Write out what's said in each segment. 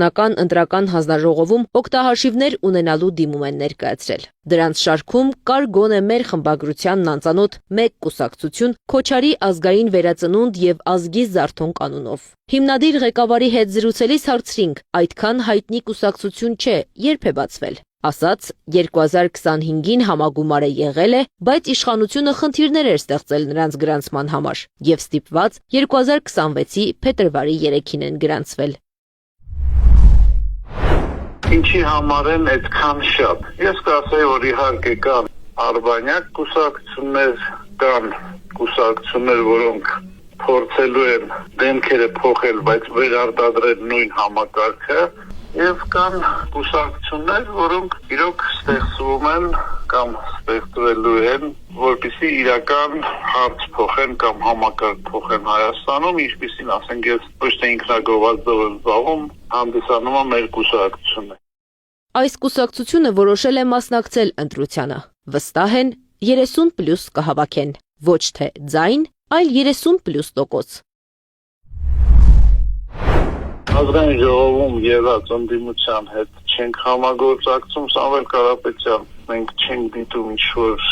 Կենտրոնական ընտրական հանձնաժողովում օգտահաշիվներ ունենալու դիմում են ներկայացրել։ Դրանց շարքում կար գոնե մեր խմբագրությանն անծանոթ մեկ կուսակցություն Քոչարի ազգային վերածնունդ եւ ազգի զարթոն կանունով։ Հիմնադիր ղեկավարի հետ զրուցելիս հարցրինք, այդքան հայտնի կուսակցություն չէ, երբ է բացվել։ Ասաց 2025-ին համագումարը եղել է, բայց իշխանությունը խնդիրներ էր ստեղծել նրանց գրանցման համար եւ ստիպված 2026-ի փետրվարի 3-ին են գրանցվել։ Ինչի համար են այդքան շատ։ Ես կասեի, որ իհարկե կան արբանյակ կուսակցություններ, կան կուսակցություններ, որոնք փորձելու են դեմքերը փոխել, բայց վերարտադրել նույն համակարգը, եւ կան կուսակցություններ, որոնք իրոք ստեղծվում են կամ ստեղծվելու են, որպեսզի իրական հարց փոխեն կամ համակարգ փոխեն Հայաստանում, ինչպեսին ասենք ես ոչ թե ինքնագովազդով եմ զբաղվում, հանդիսանում է մեր կուսակցությունը։ Այս կուսակցությունը որոշել է մասնակցել ընտրությանը։ Վստահ են 30+ կհավաքեն, ոչ թե ձայն, այլ 30+%։ Ազգային ժողովում եղած ընդդիմության հետ չենք համագործակցում, Սամվել Կարապետյան, մենք չենք դիտում ինչ-որ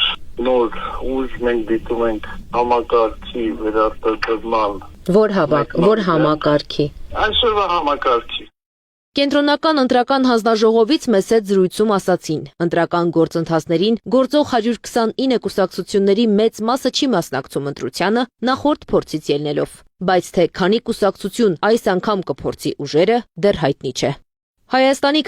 նոր ուժ, մենք դիտում ենք համակարգի վերարտադրման։ Որ համակարգի։ Այսօրվա համակարգի։ Կենտրոնական ընտրական հանձնաժողովից մեծ հետ զրույցում ասացին, ընտրական գործընթացներին գործող 129 կուսակցությունների մեծ մասը չի մասնակցում ընտրությանը նախորդ փորձից ելնելով, բայց թե քանի կուսակցություն այս անգամ կփորձի ուժերը դեռ հայտնի չէ։ Հայաստանի